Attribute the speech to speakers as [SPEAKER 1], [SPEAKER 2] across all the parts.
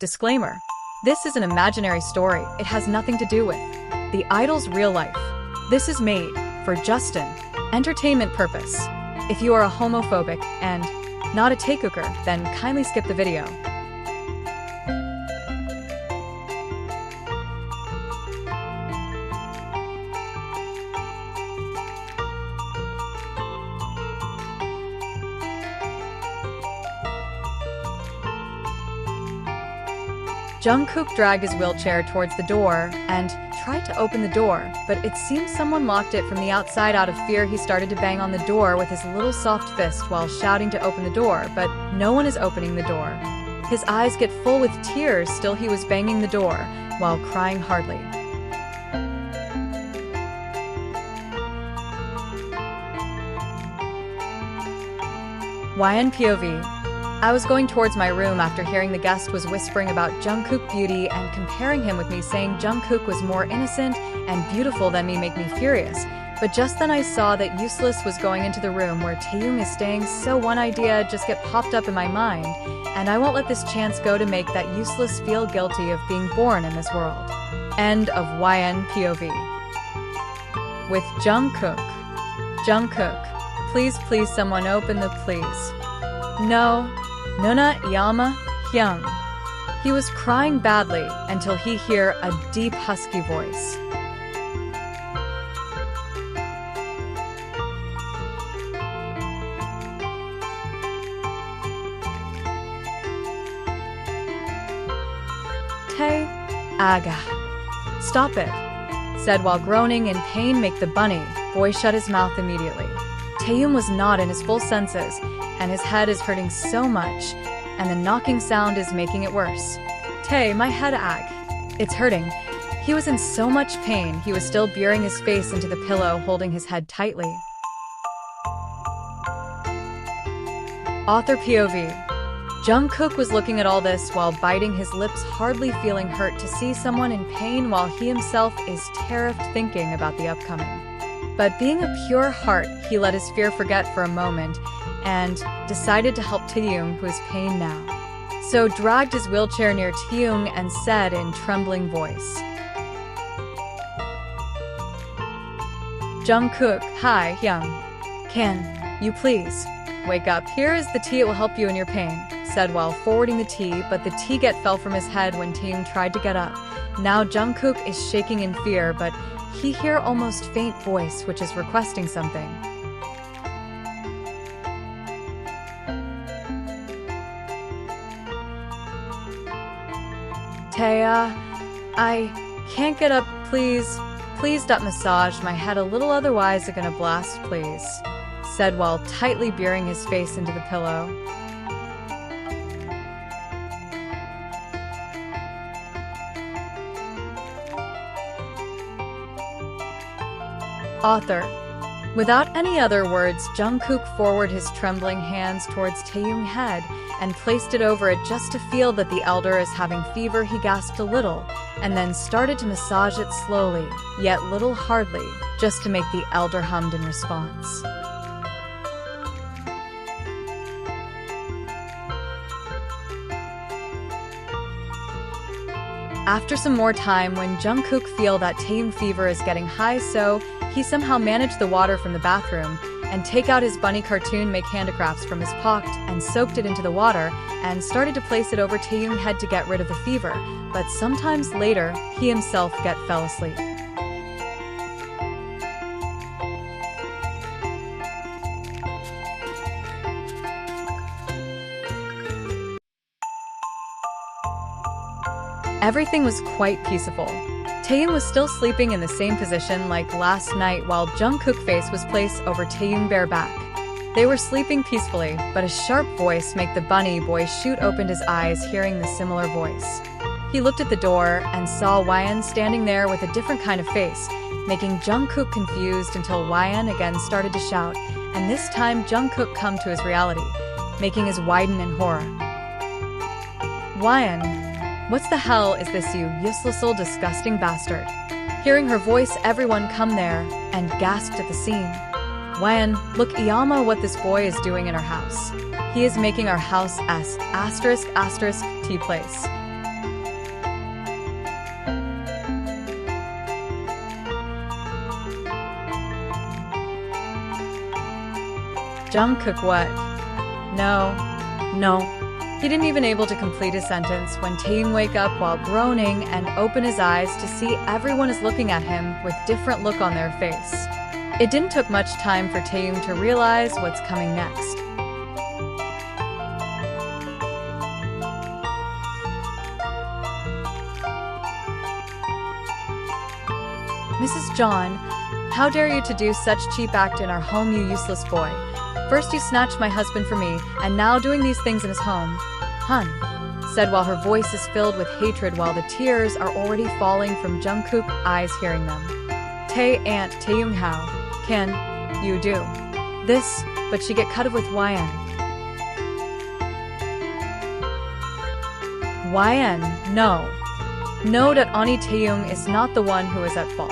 [SPEAKER 1] Disclaimer. This is an imaginary story. It has nothing to do with the idol's real life. This is made for just an entertainment purpose. If you are a homophobic and not a Taekooker, then kindly skip the video. Jungkook dragged his wheelchair towards the door and tried to open the door, but it seems someone locked it from the outside. Out of fear, he started to bang on the door with his little soft fist while shouting to open the door, but no one is opening the door. His eyes get full with tears. Still, he was banging the door while crying hardly. YN POV. I was going towards my room after hearing the guest was whispering about Jungkook beauty and comparing him with me, saying Jungkook was more innocent and beautiful than me, make me furious. But just then I saw that Useless was going into the room where Taehyung is staying, so one idea just get popped up in my mind, and I won't let this chance go to make that Useless feel guilty of being born in this world. End of YN POV. With Jungkook. Jungkook, please someone open the please. No. Nuna Yama Hyung. He was crying badly until he hear a deep husky voice. Tae Aga. Stop it, said while groaning in pain. Make the bunny boy shut his mouth immediately. Taehyung was not in his full senses, and his head is hurting so much, and the knocking sound is making it worse. Tae, my head ag. It's hurting. He was in so much pain, he was still burying his face into the pillow, holding his head tightly. Author POV. Jungkook was looking at all this while biting his lips, hardly feeling hurt to see someone in pain while he himself is terrified thinking about the upcoming. But being a pure heart, he let his fear forget for a moment and decided to help Taehyung, who is pain now. So dragged his wheelchair near Taehyung and said in trembling voice, Jungkook, hi, Hyung. Can you please wake up? Here is the tea, it will help you in your pain, said while forwarding the tea, but the tea fell from his head when Taehyung tried to get up. Now Jungkook is shaking in fear, but he hear almost faint voice which is requesting something. Tae, I can't get up, please massage my head a little, otherwise I'm gonna blast, please, said while tightly burying his face into the pillow. Author. Without any other words, Jungkook forwarded his trembling hands towards Taehyung's head and placed it over it just to feel that the elder is having fever. He gasped a little and then started to massage it slowly, yet little hardly, just to make the elder hummed in response. After some more time, when Jungkook feel that Taehyung fever is getting high, so he somehow managed the water from the bathroom and take out his bunny cartoon, make handicrafts from his pocket and soaked it into the water and started to place it over Taehyung's head to get rid of the fever, but sometimes later he himself fell asleep. Everything was quite peaceful. Taehyung was still sleeping in the same position like last night while Jungkook's face was placed over Taehyung's bare back. They were sleeping peacefully, but a sharp voice made the bunny boy shoot opened his eyes hearing the similar voice. He looked at the door and saw YN standing there with a different kind of face, making Jungkook confused until YN again started to shout, and this time Jungkook come to his reality, making his widen in horror. YN. What the hell is this, you useless old disgusting bastard? Hearing her voice, everyone come there and gasped at the scene. YN, look Iyama, what this boy is doing in our house. He is making our house **** tea place. Jungkook what? No. He didn't even able to complete his sentence when Taehyung wake up while groaning and open his eyes to see everyone is looking at him with different look on their face. It didn't took much time for Taehyung to realize what's coming next. Mrs. John, how dare you to do such cheap act in our home, you useless boy. First you snatched my husband from me, and now doing these things in his home. Hun, said while her voice is filled with hatred while the tears are already falling from Jungkook's eyes hearing them. Aunt Taehyung, how can you do this? But she get cut with YN. No, that Ani Taehyung is not the one who is at fault.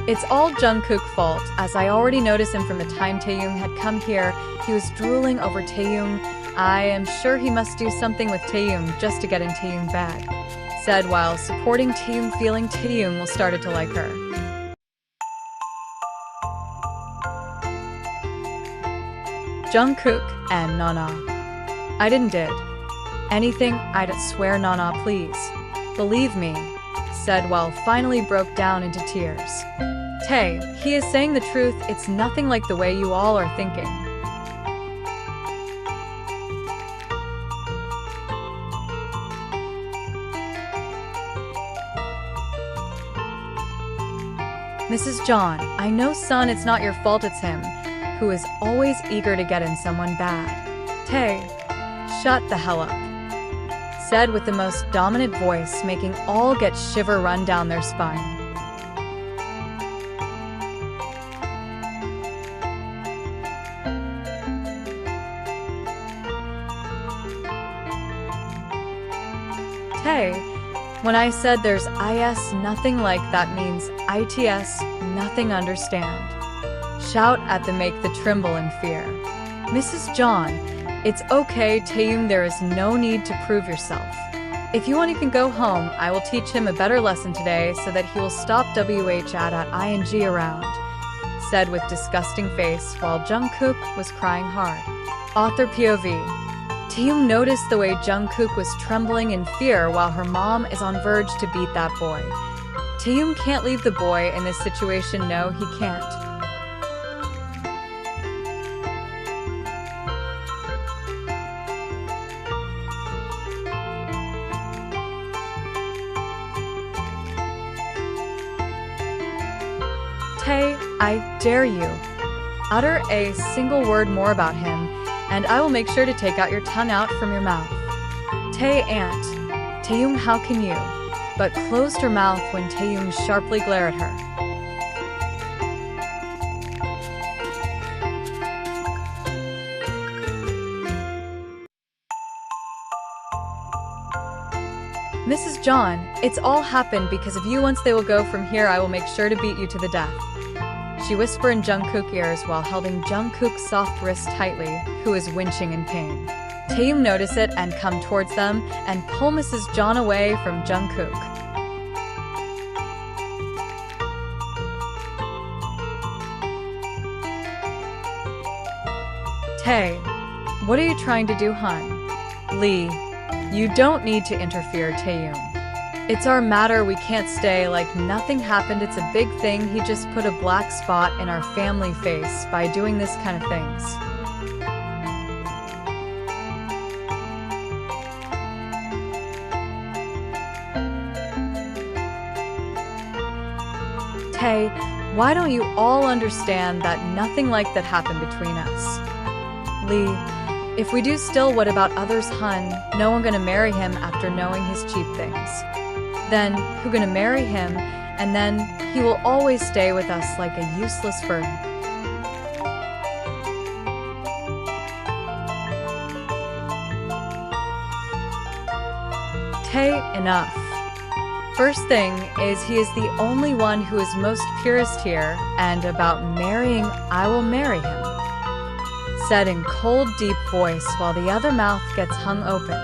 [SPEAKER 1] It's all Jungkook's fault, as I already noticed him from the time Taehyung had come here. He was drooling over Taehyung. I am sure he must do something with Taehyung just to get in Taehyung's bag, said while supporting Taehyung, feeling Taehyung will started to like her. Jungkook and Nana. I didn't did anything, I'd swear Nana please. Believe me, said while finally broke down into tears. Tae, he is saying the truth, it's nothing like the way you all are thinking. Mrs. John, I know son, it's not your fault, it's him, who is always eager to get in someone bad. Tae, shut the hell up, said with the most dominant voice, making all get shiver run down their spine. Tae, when I said there's IS nothing like that means ITS nothing understand. Shout at the make the tremble in fear. Mrs. John, it's okay Taehyung, there is no need to prove yourself. If you want you can go home, I will teach him a better lesson today so that he will stop WH at ing around, said with disgusting face while Jungkook was crying hard. Author POV. Taehyung noticed the way Jungkook was trembling in fear while her mom is on verge to beat that boy. Taehyung can't leave the boy in this situation, no he can't. Tae, I dare you. Utter a single word more about him, and I will make sure to take out your tongue out from your mouth. Tae, aunt. Taehyung, how can you? But closed her mouth when Taehyung sharply glared at her. Mrs. John, it's all happened because of you. Once they will go from here, I will make sure to beat you to the death, she whispered in Jungkook's ears while holding Jungkook's soft wrist tightly, who is winching in pain. Taehyung notice it and come towards them and pull Mrs. John away from Jungkook. Tae, what are you trying to do, hun? Lee, you don't need to interfere, Taehyung. It's our matter, we can't stay like nothing happened, it's a big thing, he just put a black spot in our family face by doing this kind of things. Tae, why don't you all understand that nothing like that happened between us? Lee, if we do still, what about others, hun? No one gonna marry him after knowing his cheap things. Then, who gonna marry him, and then he will always stay with us like a useless burden. Tae, enough. First thing is he is the only one who is most purest here, and about marrying, I will marry him, said in cold, deep voice while the other mouth gets hung open.